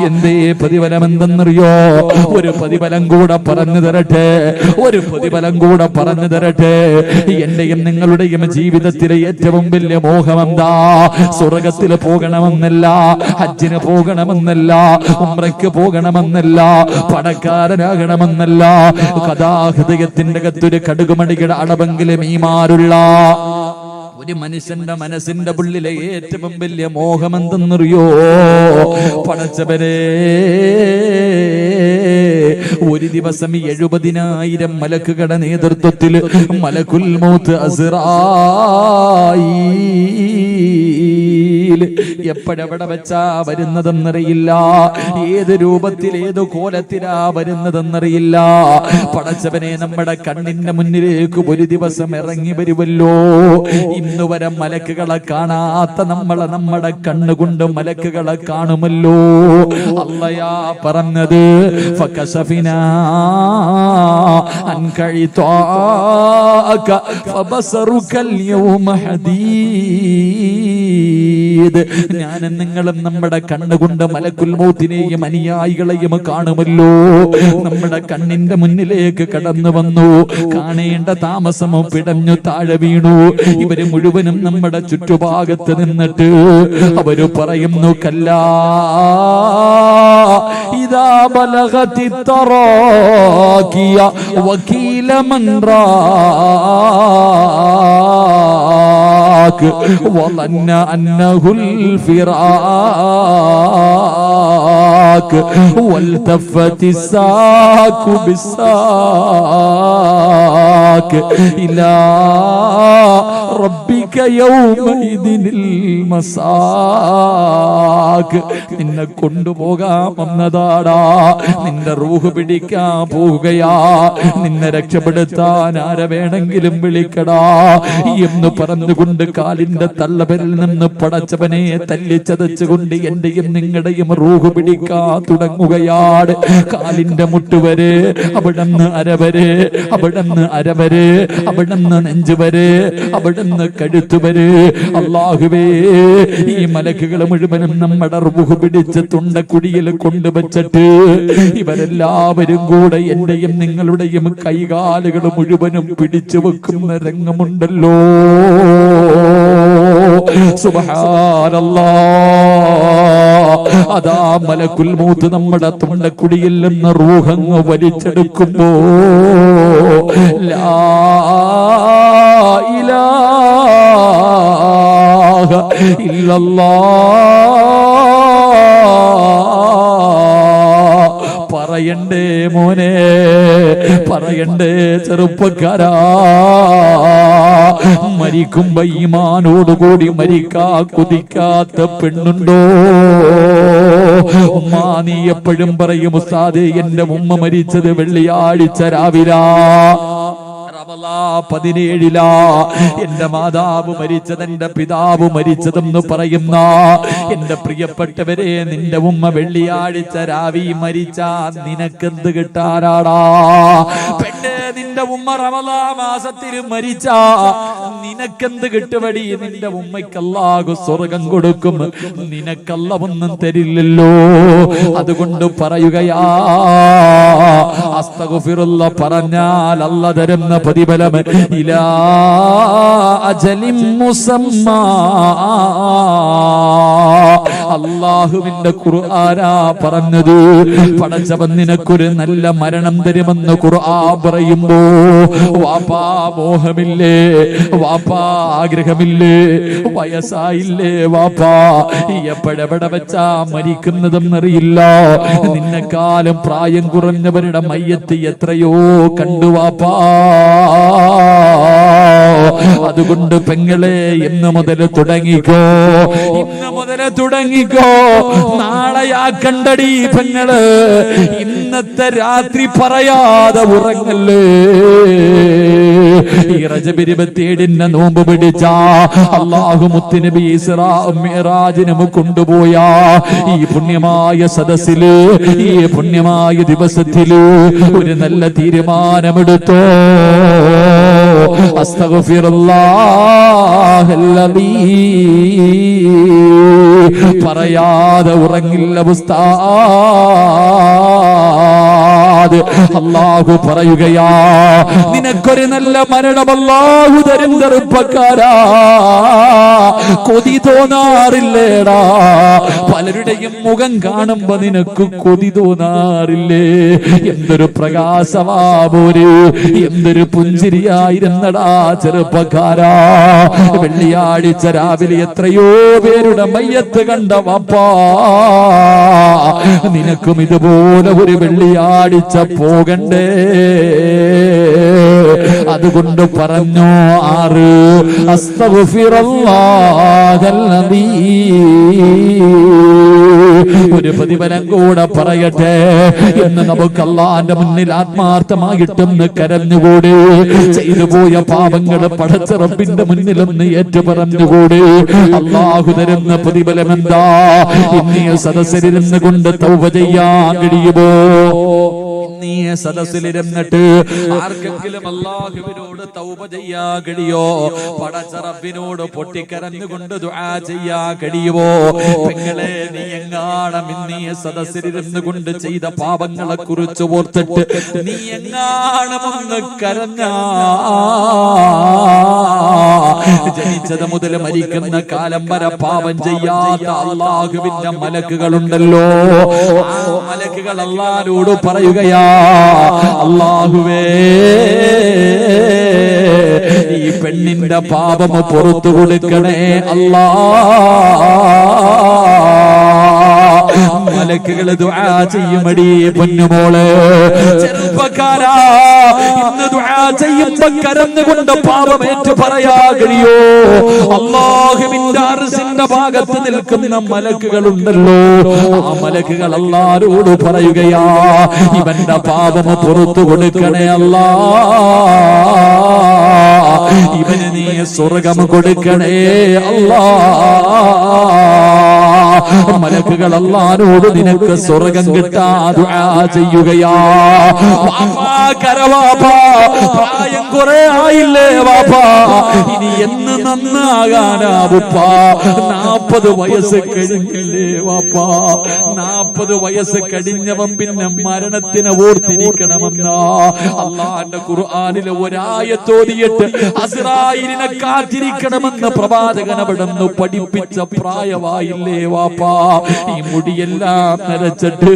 എന്തേ പ്രതിഫലം എന്തെന്നറിയോ? ഒരു പ്രതിഫലം കൂടെ പറഞ്ഞു തരട്ടെ, ഒരു പ്രതിഫലം കൂടെ പറഞ്ഞു തരട്ടെ. എന്റെയും നിങ്ങളുടെയും ജീവിതത്തിലെ ഏറ്റവും വലിയ മോഹം എന്താ? സ്വർഗത്തിൽ പോകണമെന്നല്ല, ഹജ്ജിന് പോകണമെന്നല്ല, ഉംറയ്ക്ക് പോകണമെന്നല്ല, പണക്കാരനാകണമെന്നല്ല. കഥാഹൃദയത്തിന്റെ അകത്തൊരു കടുകുമണിയുടെ അളവെങ്കിലും ഈമാനുള്ള ഒരു മനുഷ്യന്റെ മനസ്സിന്റെ ഉള്ളിലെ ഏറ്റവും വലിയ മോഹം എന്തെന്നറിയോ? പടച്ചവരെ, ഒരു ദിവസം 70,000 മലക്കുകളുടെ നേതൃത്വത്തിൽ മലക്കുൽ മൗത്ത് അസ്റായീൽ എപ്പോഴെവിടെ വെച്ചാ വരുന്നതെന്നറിയില്ല, ഏത് രൂപത്തിൽ ഏത് കോലത്തിലാ വരുന്നതെന്നറിയില്ല. പടച്ചവനെ, നമ്മുടെ കണ്ണിന്റെ മുന്നിലേക്ക് ഒരു ദിവസം ഇറങ്ങി വരുമല്ലോ. ഇന്ന് വരെ മലക്കുകളെ കാണാത്ത നമ്മളെ നമ്മുടെ കണ്ണുകൊണ്ട് മലക്കുകളെ കാണുമല്ലോ. അല്ലയാ പറഞ്ഞത്, ഫകശഫിനാ അൻകഇതാക ഫബസറുകൽ യൗമ ഹദീദ്. ഞാനും നിങ്ങളും നമ്മുടെ കണ്ണുകൊണ്ട് മലക്കുൽ മൗത്തിനെയും അനുയായികളെയും കാണുമല്ലോ. നമ്മുടെ കണ്ണിന്റെ മുന്നിലേക്ക് കടന്നു വന്നു, കാണേണ്ട താമസമോ പിടഞ്ഞു താഴെ വീണു. ഇവര് മുഴുവനും നമ്മുടെ ചുറ്റുഭാഗത്ത് നിന്നിട്ട് അവര് പറയുന്നു, കല്ലാ ഇദാ ബലഗതി തറാകിയ വകീല മൻ റാക് വളന്ന അന്നഹുൽ ഫിറാക് വൽതഫതി സാകു ബിസാക് ഇലാ റബ്ബിക യൗമഇദിനിൽ മസാക്. നിന്നെ കൊണ്ടുപോകാൻ വന്നതാടാ, നിന്റെ റൂഹ് പിടിക്കാൻ പോവുകയാ, നിന്നെ രക്ഷപ്പെടുത്താൻ ആരെ വേണമെങ്കിലും വിളിക്കടാ എന്ന് പറഞ്ഞുകൊണ്ട് കാലിന്റെ തള്ളവരിൽ നിന്ന് പടച്ചവനെ തല്ലിച്ചതച്ചുകൊണ്ട് എന്റെയും നിങ്ങളുടെയും റൂഹ് പിടിക്കാൻ തുടങ്ങുകയാണ്. കാലിന്റെ മുട്ടുവരെ, അവിടുന്ന് അരവരെ, അവിടുന്ന് അരവരെ, അവിടുന്ന് നെഞ്ചുവരെ, അവിടുന്ന് കഴുത്തുവരെ. അല്ലാഹുവേ, ഈ മലക്കുകൾ മുഴുവനും നമ്മുടെ റൂഹ് പിടിച്ച് തൊണ്ടക്കുടിയിൽ കൊണ്ടുവച്ചിട്ട് ഇവരെല്ലാവരും കൂടെ എന്റെയും നിങ്ങളുടെയും കൈകാലുകൾ മുഴുവനും പിടിച്ചു വെക്കുന്ന രംഗമുണ്ടല്ലോ. സുബ്ഹാനല്ലാഹ്. അതാ മലക്കുൽ മൗത്ത് നമ്മുടെ തൊണ്ടക്കുടിയിൽ നിന്ന് റൂഹങ്ങ് വലിച്ചെടുക്കുമ്പോ ലാ ഇലാഹ ഇല്ലല്ലാഹ്. പറയണ്ടേ മോനെ, പറയണ്ടേ ചെറുപ്പക്കാരാ, മരിക്കുമ്പോ ഈമാനോടുകൂടി മരിക്കാ കുതിക്കാത്ത പെണ്ണുണ്ടോ? ഉമ്മ, നീ എപ്പോഴും പറയും, ഉസ്താദേ എന്റെ ഉമ്മ മരിച്ചത് വെള്ളിയാഴ്ച രാവിലാ, 17 എന്റെ മാതാവ് മരിച്ചത്, എന്റെ പിതാവ് മരിച്ചതെന്ന് പറയുന്ന എന്റെ പ്രിയപ്പെട്ടവരെ, നിന്റെ ഉമ്മ വെള്ളിയാഴ്ച രാവി മരിച്ചാ നിനക്കെന്ത് കിട്ടാനാടാ? പെണ്ണെ, നിന്റെ ഉമ്മ റമളാൻ മാസത്തിൽ മരിച്ചാ നിനക്കെന്ത് കിട്ടുവടി? നിന്റെ ഉമ്മയ്ക്ക് അല്ലാഹു സ്വർഗം കൊടുക്കും, നിനക്കല്ല ഒന്നും തരില്ലല്ലോ. അതുകൊണ്ട് പറയുകയാ, അസ്തഗ്ഫിറുല്ലാഹ് പറഞ്ഞാൽ അല്ലാഹു തരുന്ന പ്രതിഫലം ഇലാ അജലിൻ മുസമ്മാ. അല്ലാഹുവിന്റെ ഖുർആനാ പറഞ്ഞത്, പടച്ചവൻ നിനക്കൊരു നല്ല മരണം തരുമെന്ന് ഖുർആൻ പറയുമ്പോ വാപ്പാ മോഹമില്ലേ, വാപ്പാ ആഗ്രഹമില്ലേ, വയസ്സായില്ലേ വാപ്പാ, എപ്പോഴെവിടെ വെച്ചാ മരിക്കുന്നതെന്നറിയില്ല. നിന്നെക്കാലം പ്രായം കുറഞ്ഞവരുടെ മയ്യത്ത് എത്രയോ കണ്ടു വാപ്പാ. അതുകൊണ്ട് പെങ്ങളെ, ഇന്ന് മുതൽ തുടങ്ങിക്കോ, ഇന്ന് മുതൽ തുടങ്ങിക്കോ. നാളെയാക്കണ്ടടി പെങ്ങള്, ഇന്നത്തെ രാത്രി പറയാതെ ഉറങ്ങല്ലേ. ഈ റജബ് 27 നോമ്പ് പിടിച്ച അല്ലാഹു മുത്തുനബി ഇസ്റാ മിഅ്റാജിന് കൊണ്ടുപോയ ഈ പുണ്യമായ സദസ്സില്, ഈ പുണ്യമായ ദിവസത്തില് ഒരു നല്ല തീരുമാനമെടുത്തോ. അസ്തഗ്ഫിറുല്ലാഹ് പറയാതെ ഉറങ്ങില്ല ഉസ്താദ്. അല്ലാഹു പറയുകയാ, നിനക്കൊരു നല്ല മരണം അല്ലാഹു തരും ചെറുപ്പക്കാരാ. കൊതി തോന്നാറില്ലേടാ? പലരുടെയും മുഖം കാണുമ്പോ നിനക്ക് കൊതി തോന്നാറില്ലേ? എന്തൊരു പ്രകാശമാപോര്, എന്തൊരു പുഞ്ചിരിയായിരുന്നടാ ചെറുപ്പക്കാരാ. വെള്ളിയാഴ്ച രാവിലെ എത്രയോ പേരുടെ മയ്യത്ത് കണ്ട വാപ്പാ, നിനക്കും ഇതുപോലെ ഒരു വെള്ളിയാഴ്ച പോകണ്ടേ? അതുകൊണ്ട് പറഞ്ഞു, 6 അസ്തഗ്ഫിറുല്ലാഹല്ലദീ. ഒരു പ്രതിഫലം കൂടെ പറയട്ടെ, ഇന്ന് നമുക്ക് അല്ലാഹുവിന്റെ മുന്നിൽ ആത്മാർത്ഥമായിട്ടൊന്ന് കരഞ്ഞുകൂടി, ചെയ്തു പോയ പാപങ്ങൾ പടച്ച റബ്ബിന്റെ മുന്നിൽ ഒന്ന് ഏറ്റുപറഞ്ഞുകൂടി. അല്ലാഹു തരുന്ന പ്രതിഫലം എന്താ? ഇന്നീ സദസ്സിലിരുന്ന് കൊണ്ട് തൗബ ചെയ്യാൻ കഴിയുമോ? നീ സദസ്സിലിരുന്നിട്ട് ആർക്കെങ്കിലും അല്ലാഹുവിനോട് തൗബ ചെയ്യാൻ കഴിയോ? പടച്ച റബ്ബിനോട് പൊട്ടിക്കരഞ്ഞുകൊണ്ട് ദുആ ചെയ്യാൻ കഴിയുമോ? പെങ്ങളെ, നീ എങ്ങാണം ഇന്നീ സദസ്സിലിരുന്ന് കൊണ്ട് ചെയ്ത പാപങ്ങളെ കുറിച്ച് ഓർത്തിട്ട് നീ എങ്ങാണം ഒന്ന് കരഞ്ഞാ, ജനിച്ചത് മുതൽ മരിക്കുന്ന കാലം വരെ പാപം ചെയ്യാത്ത അല്ലാഹുവിന്റെ മലക്കുകളുണ്ടല്ലോ. ആ മലക്കുകൾ അല്ലാഹുവോട് പറയുകയാ, അല്ലാഹുവേ, ഈ പെണ്ണിന്റെ പാപം പുറത്തു കൊടുക്കണേ അല്ലാ. മലക്കുകൾ ദുആ ചെയ്യുമടി പൊന്നുമോളെ. ചെറുപ്പക്കാരാ, ഇന്ന് ദുആ ചെയ്യുമ്പോ കരഞ്ഞുകൊണ്ട് പാപമേറ്റു പറയാ കഴിയോ? അല്ലാഹുവിന്റെ അർശിന്റെ ഭാഗത്ത് നിൽക്കുന്ന മലക്കുകളുണ്ടല്ലോ, ആ മലക്കുകൾ അല്ലാഹുവോട് പറയുകയാ, ഇവന്റെ പാപം പുറത്തു കൊടുക്കണേ അല്ലാ. ഇവന് നീ സ്വർഗ്ഗം കൊടുക്കണേ അല്ലാ. മലക്കുകൾ അല്ലാഹുവോട് നിനക്ക് സ്വർഗ്ഗം കിട്ടാ ദുആ ചെയ്യുകയാ. പ്രായം കുറെ ആയില്ലേ വാപ്പാ, ഇനി എന്ന് നന്നാകാനാ ഉപ്പാ? 40 വയസ്സ് കഴിഞ്ഞില്ലേ വാപ്പാ? 40 വയസ്സ് കഴിഞ്ഞവൻ പിന്നെ മരണത്തിനെ ഓർത്തിരിക്കണമെന്നാ അല്ലാഹുവിന്റെ ഖുർആനിലെ ഒരായത്തോതിയിട്ട് അസ്റായിലിനെ കാത്തിരിക്കണമെന്ന് പ്രവാചകൻ അവിടുന്ന് പഠിപ്പിച്ച പ്രായമായില്ലേ വാപ്പാ? ഈ മുടിയെല്ലാം നരച്ചിട്ട്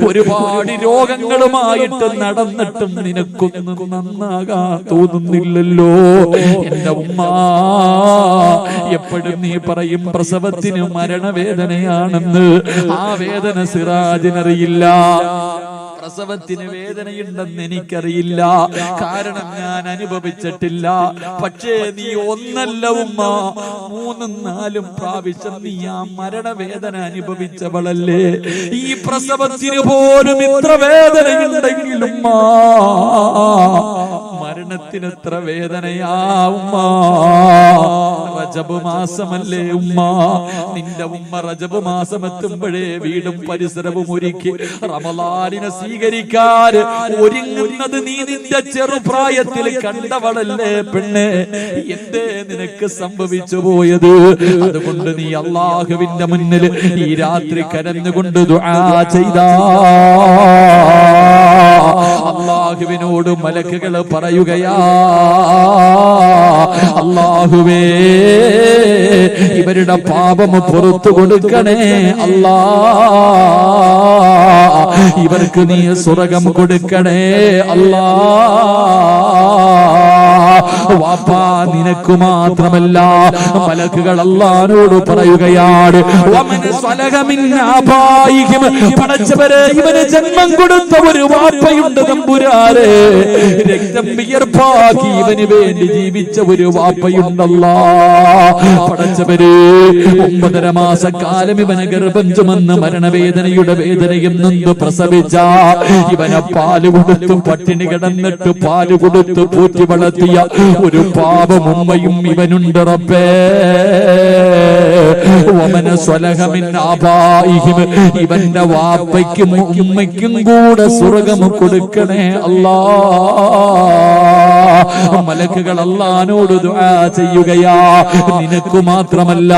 ഒരുപാട് രോഗങ്ങളുമായിട്ട് നടന്നിട്ടും നിനക്കൊന്നും നന്നാകാൻ തോന്നുന്നില്ലല്ലോ. എന്റെ ഉമ്മ, എപ്പോഴും നീ പറയും പ്രസവത്തിന് മരണവേദനയാണെന്ന്. ആ വേദന സിറാജിനറിയില്ല. പ്രസവത്തിന് വേദനയുണ്ടെന്ന് എനിക്കറിയില്ല, കാരണം ഞാൻ അനുഭവിച്ചിട്ടില്ല. പക്ഷേ നീ ഒന്നല്ല ഉമ്മ, 3ഉം 4ഉം പ്രാവശ്യം നീ ആ മരണവേദന അനുഭവിച്ചവളല്ലേ. ഈ പ്രസവത്തിന് പോലും ഇത്ര വേദനയുണ്ടെങ്കിലും മരണത്തിന് എത്ര വേദനയാ ഉമ്മ. റജബ് മാസമല്ലേ ഉമ്മ? നിന്റെ ഉമ്മ റജബ് മാസം എത്തുമ്പോഴേ വീടും പരിസരവും ഒരുക്കി റമളാനിനെ സ്വീകരിക്കാൻ ഒരുങ്ങുന്നത് നീ നിന്റെ ചെറുപ്രായത്തിൽ കണ്ടവളല്ലേ പെണ്ണെ. എന്തേ നിനക്ക് സംഭവിച്ചു പോയത്? അതുകൊണ്ട് നീ അല്ലാഹുവിന്റെ മുന്നിൽ ഈ രാത്രി കരഞ്ഞുകൊണ്ട് ദുആ ചെയ്താ അല്ലാഹുവിനോട് മലക്കുകൾ പറയുകയാ, അല്ലാഹുവേ, ഇവരുടെ പാപം പുറത്തു കൊടുക്കണേ അല്ലാ. ഇവർക്ക് നീ സ്വർഗ്ഗം കൊടുക്കണേ അല്ലാ. വാപ്പാ, നിനക്ക് മാത്രമല്ല, മലക്കുകൾ അല്ലാഹുവോട് പറയുകയാണ്, പടച്ചവരെ, ഇവന് ജന്മം കൊടുത്ത ഒരു വാപ്പയുണ്ട് തമ്പുരാനെ. രക്തം വിയർപ്പാക്കി ഇവന് വേണ്ടി ജീവിച്ച ഒരു വാപ്പയുണ്ടല്ലാ. പടച്ചവരെ, 9.5 മാസക്കാലം ഇവനെ ഗർഭം ചുമന്ന് മരണവേദനയുടെ വേദനയും നൊന്ത് പ്രസവിച്ച ഇവനെ പാല് കൊടുത്തു പട്ടിണി കിടന്നിട്ട് പാല് കൊടുത്തു പൂറ്റി വളർത്തിയ ഒരു പാപം ഉമ്മയും ഇവനുണ്ട് റബ്ബേ. ഇവന്റെ വാപ്പയ്ക്കും ഉമ്മയ്ക്കും കൂടെ സ്വർഗ്ഗം കൊടുക്കണേ അല്ലാ. മലക്കുകൾ അല്ലാഹുവോട് ദുആ ചെയ്യുകയാ. നിനക്ക് മാത്രമല്ല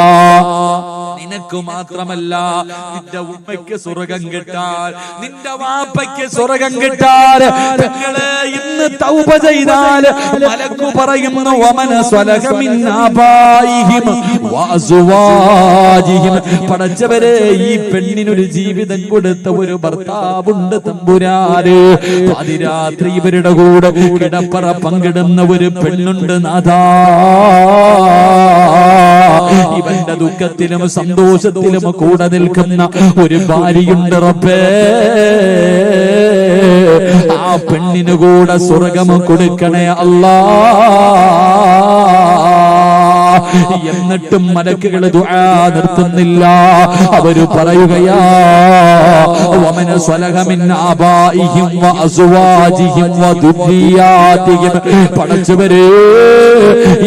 നിന്റെ ഉമ്മയ്ക്ക് സ്വർഗ്ഗം കിട്ടാൻ, നിന്റെ വാപ്പയ്ക്ക് സ്വർഗ്ഗം കിട്ടാൻ നിങ്ങളെ ഇന്ന് തൗബ ചെയ്താൽ മലക്കു പറയുന്നു വമന സ്വലഹ മിൻ ആബായിഹിം വഅസ്വാജിഹിം. പടച്ചവരെ, ഈ പെണ്ണിനൊരു ജീവിതം കൊടുത്ത ഒരു ഭർത്താവുണ്ട് തമ്പുരാനെ. പാതിരാത്രി ഇവരുടെ കൂടെ കിടപ്പറ പങ്കിടുന്ന ഒരു പെണ്ണുണ്ട് നാഥാ. ഇവന്റെ ദുഃഖത്തിലും സന്തോഷത്തിലും കൂടെ നിൽക്കുന്ന ഒരു ഭാര്യയുണ്ട് റബ്ബേ. ആ പെണ്ണിന് കൂടെ സ്വർഗ്ഗം കൊടുക്കണേ അല്ലാ. എന്നിട്ടും മലക്കുകൾ ദുആ നിർത്തുന്നില്ല. അവര് പറയുകയാ വമന സ്വലഹ മിൻ ആബായിഹിം വഅസ്വാജിഹിം വദുരിയാതിഹിം. പടച്ചവരേ,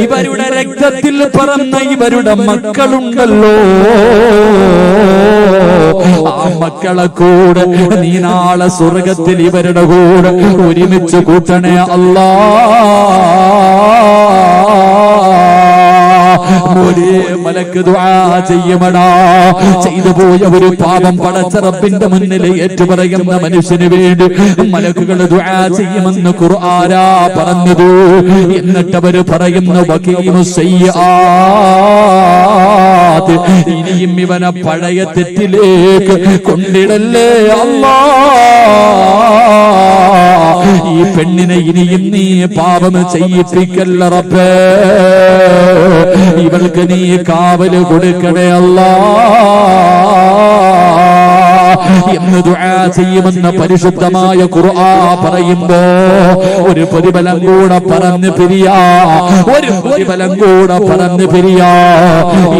ഇവരുടെ രക്തത്തിൽ പറന്ന ഇവരുടെ മക്കളുണ്ടല്ലോ, ആ മക്കളെ കൂടെ നീ നാളെ സ്വർഗ്ഗത്തിൽ ഇവരുടെ കൂടെ ഒരുമിച്ച് കൂട്ടണേ അല്ലാ. മലക്ക് ദുആ ചെയ്യുമടാ. ചെയ്തു പോയ ഒരു പാപം പടച്ച റബ്ബിന്റെ മുന്നിൽ ഏറ്റുപറയുന്ന മനുഷ്യന് വേണ്ടി മലക്കുകൾ ദുആ ചെയ്യുമെന്ന് ഖുർആനാ പറഞ്ഞത്. എന്നിട്ട് അവര് പറയുന്ന വഖീമുസ് സയ്യിആത്ത്, ഇനിയും ഇവനെ പഴയ തെറ്റിലേക്ക് കൊണ്ടിടല്ലേ അല്ലാ. ഈ പെണ്ണിനെ ഇനിയും നീ പാപം ചെയ്യിപ്പിക്കല്ല റബ്ബേ. ഇവൾക്ക് നീ കാവല് കൊടുക്കണേ അല്ലാ എന്ന് ദുആ ചെയ്യുമെന്ന പരിശുദ്ധമായ ഖുർആൻ പറയുമ്പോ ഒരു പ്രതിഫലം കൂടെ പറഞ്ഞു പിരിയാ.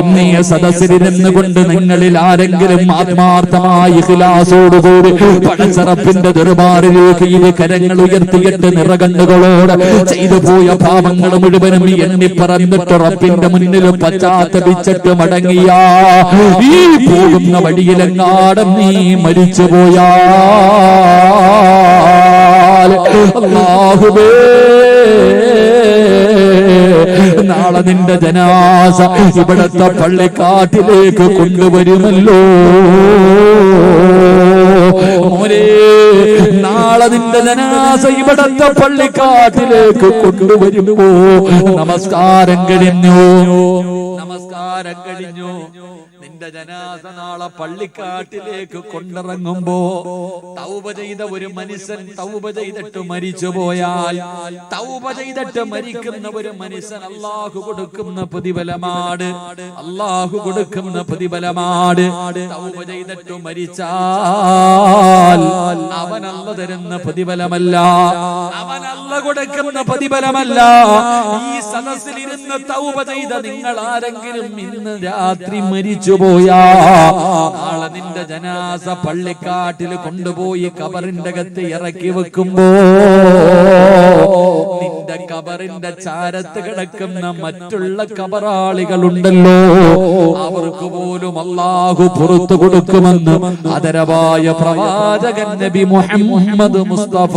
ഇന്നീ സദസ്സിലിരുന്ന് കൊണ്ട് നിങ്ങളിൽ ആരെങ്കിലും ആത്മാർത്ഥമായി ഇഖ്ലാസോടുകൂടി പടച്ച റബ്ബിന്റെ ദർബാറിലേക്ക് ഇത് കരങ്ങൾ ഉയർത്തിയിട്ട് നിറകണ്ണുകളോടെ ചെയ്തു പോയ പാപങ്ങൾ മുഴുവനും എണ്ണി പറഞ്ഞിട്ട് റബ്ബിന്റെ മുന്നിൽ പശ്ചാത്തപിച്ചിട്ട് മടങ്ങിയ ഈ പോകുന്ന വഴിയിലെങ്ങാടും നീ മരിച്ചു പോയാൽ അല്ലാഹുവേ, നാളെ നിന്റെ ജനാസ ഇവിടത്തെ പള്ളിക്കാട്ടിലേക്ക് കൊണ്ടുവരുമല്ലോ മോനെ. നാളെ നിന്റെ ജനാസ ഇവിടത്തെ പള്ളിക്കാട്ടിലേക്ക് കൊണ്ടുവരുമ്പോ നമസ്കാരം കഴിഞ്ഞു. നിന്റെ ജനാസ നാളെ പള്ളിക്കാട്ടിലേക്ക് കൊണ്ടിറങ്ങുമ്പോ തൗബ ചെയ്ത ഒരു മനുഷ്യൻ തൗബ ചെയ്തിട്ട് മരിച്ചു പോയാൽ, തൗബ ചെയ്തിട്ട് മരിക്കുന്ന ഒരു മനുഷ്യൻ അല്ലാഹു കൊടുക്കുന്ന പ്രതിഫലമാണ്. തൗബ ചെയ്തിട്ട് മരിച്ചാൽ അവൻ അല്ല തരുന്ന പ്രതിഫലമല്ല, അവൻ അല്ല കൊടുക്കുന്ന പ്രതിഫലമല്ല. ഈ സദസ്സിലിരുന്ന് തൗബ ചെയ്ത നിങ്ങൾ ആരെങ്കിലും ഇന്ന് രാത്രി മരിച്ചു പോയാ നാളെ നിന്റെ ജനാസ പള്ളിക്കാട്ടിൽ കൊണ്ടുപോയി കബറിന്റെ അകത്ത് ഇറക്കി വെക്കുമ്പോ നിന്റെ കബറിന്റെ ചാരത്ത് കിടക്കുന്ന മറ്റുള്ള കബറാളികളുണ്ടല്ലോ, അവർക്ക് പോലും അല്ലാഹു പുറത്തു കൊടുക്കുമെന്ന് ആദരവായ പ്രവാചകൻ നബി മുഹമ്മദ് മുസ്തഫ.